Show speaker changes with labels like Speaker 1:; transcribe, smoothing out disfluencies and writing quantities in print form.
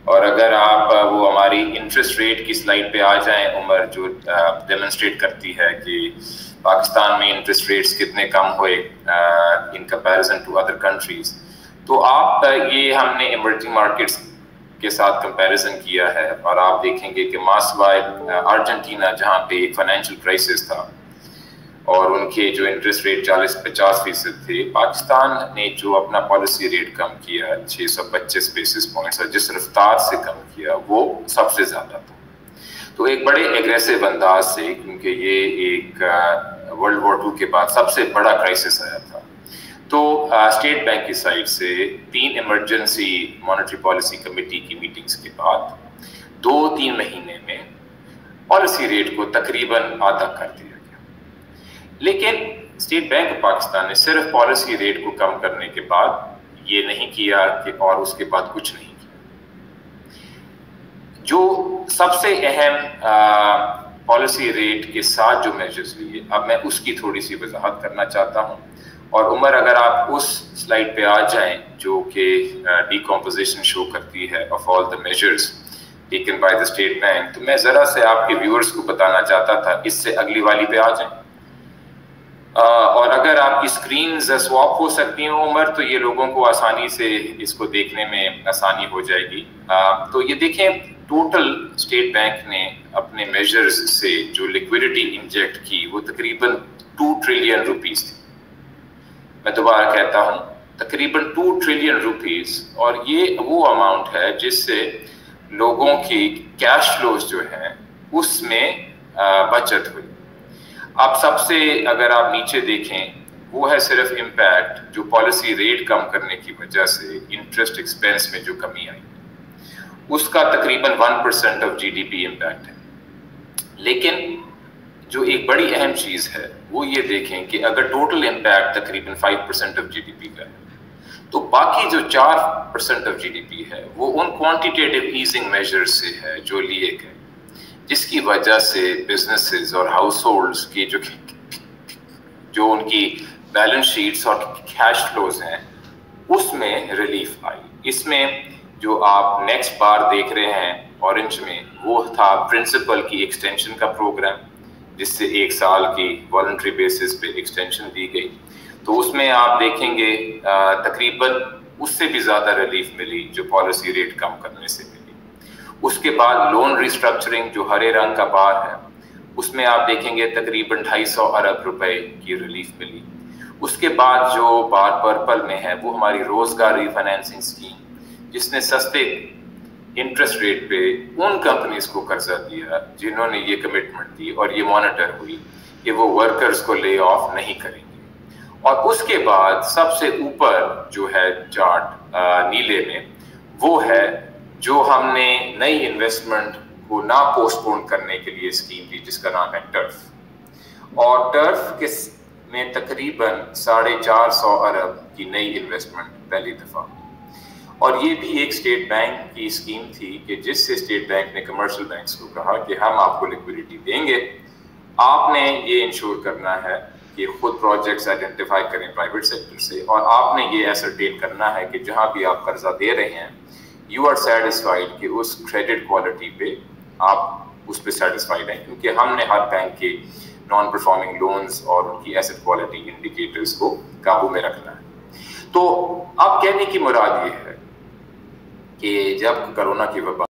Speaker 1: اور اگر آپ وہ ہماری انٹرسٹ ریٹ کی سلائڈ پہ آ جائیں عمر، جو ڈیمونسٹریٹ کرتی ہے کہ پاکستان میں انٹرسٹ ریٹس کتنے کم ہوئے in comparison to other countries, تو آپ یہ ہم نے ایمرجنگ مارکیٹس کے ساتھ کمپیریزن کیا ہے، اور آپ دیکھیں گے کہ ماسوائے ارجنٹینا جہاں پہ ایک فائنینشیل کرائسس تھا اور ان کے جو انٹرسٹ ریٹ 40-50% تھے، پاکستان نے جو اپنا پالیسی ریٹ کم کیا 625 بیسس پوائنٹس، اور جس رفتار سے کم کیا وہ سب سے زیادہ تھا. تو ایک بڑے ایگریسو انداز سے، کیونکہ یہ ایک ورلڈ وار 2 کے بعد سب سے بڑا کرائسس آیا تھا، تو اسٹیٹ بینک کی سائڈ سے 3 ایمرجنسی مانیٹری پالیسی کمیٹی کی میٹنگز کے بعد 2-3 مہینے میں پالیسی ریٹ کو تقریباً آدھا کر دیا گیا. لیکن اسٹیٹ بینک آف پاکستان نے صرف پالیسی ریٹ کو کم کرنے کے بعد یہ نہیں کیا کہ اور اس کے بعد کچھ نہیں کیا. جو سب سے اہم پالیسی ریٹ کے ساتھ جو میجرز لیے، اب میں اس کی تھوڑی سی وضاحت کرنا چاہتا ہوں. اور عمر اگر آپ اس سلائڈ پہ آ جائیں جو کہ ڈیکمپوزیشن شو کرتی ہے of all the measures taken by the state bank, تو میں ذرا سے آپ کے ویورز کو بتانا چاہتا تھا. اس سے اگلی والی پہ آ جائیں، اور اگر آپ کی سکرینز سواپ ہو سکتی ہیں عمر، تو یہ لوگوں کو آسانی سے اس کو دیکھنے میں آسانی ہو جائے گی. تو یہ دیکھیں، ٹوٹل اسٹیٹ بینک نے اپنے میجرز سے جو لیکوڈیٹی انجیکٹ کی وہ تقریباً 2 ٹریلین روپیز تھی. میں دوبارہ کہتا ہوں، تقریباً 2 ٹریلین روپیز، اور یہ وہ اماؤنٹ ہے جس سے لوگوں کی کیش فلوز جو ہیں اس میں بچت ہوئی. اب سب سے اگر آپ نیچے دیکھیں، وہ ہے صرف امپیکٹ جو پالیسی ریٹ کم کرنے کی وجہ سے انٹرسٹ ایکسپینس میں جو کمی آئی، اس کا تقریباً 1% of G D P impact ہے. لیکن جو ایک بڑی اہم چیز ہے وہ یہ دیکھیں کہ اگر ٹوٹل امپیکٹ تقریباً 5% آف جی ڈی پی کا ہے، تو باقی جو 4% آف جی ڈی پی ہے وہ ان کوانٹیٹیو ایزنگ میجرز سے ہے جو لیے گئے، جس کی وجہ سے بزنسز اور ہاؤس ہولڈز کی جو ان کی بیلنس شیٹس اور کیش فلوز ہیں اس میں ریلیف آئی. اس میں جو آپ نیکسٹ بار دیکھ رہے ہیں اورنج میں، وہ تھا پرنسپل کی ایکسٹینشن کا پروگرام، جس سے 1 سال کی والنٹری بیسس پہ ایکسٹینشن دی گئی. تو اس میں آپ دیکھیں گے تقریباً اس سے بھی زیادہ ریلیف ملی جو پالیسی ریٹ کم کرنے سے ملی. اس کے بعد لون ریسٹرکچرنگ جو ہرے رنگ کا بار ہے، اس میں آپ دیکھیں گے تقریباً 250 ارب روپے کی ریلیف ملی. اس کے بعد جو بار پرپل میں ہے وہ ہماری روزگار ری فائنینسنگ اسکیم، جس نے سستے انٹرسٹ ریٹ پہ ان کمپنیز کو قرضہ دیا جنہوں نے یہ کمٹمنٹ دی، اور یہ مانیٹر ہوئی کہ وہ ورکرز کو لے آف نہیں کریں گے. اور اس کے بعد سب سے اوپر جو ہے چارٹ نیلے میں، وہ ہے جو ہم نے نئی انویسٹمنٹ کو نہ پوسٹ پون کرنے کے لیے اسکیم دی، جس کا نام ہے ٹرف. اور ٹرف میں تقریباً 450 ارب کی نئی انویسٹمنٹ پہلی دفعہ. اور یہ بھی ایک اسٹیٹ بینک کی اسکیم تھی کہ جس سے اسٹیٹ بینک نے کمرشل بینکس کو کہا کہ ہم آپ کو لیکوڈیٹی دیں گے، آپ نے یہ انشور کرنا ہے کہ خود پروجیکٹس آئیڈینٹیفائی کریں پرائیویٹ سیکٹر سے، اور آپ نے یہ ایسرٹین کرنا ہے کہ جہاں بھی آپ قرضہ دے رہے ہیں یو آر سیٹسفائیڈ کہ اس کریڈٹ کوالٹی پہ آپ اس پہ سیٹسفائیڈ ہیں، کیونکہ ہم نے ہر بینک کے نان پرفارمنگ لونز اور ان کی ایسٹ کوالٹی انڈیکیٹرز کو قابو میں رکھنا ہے. تو اب کہنے کی مراد یہ ہے کہ جب کرونا کی وبا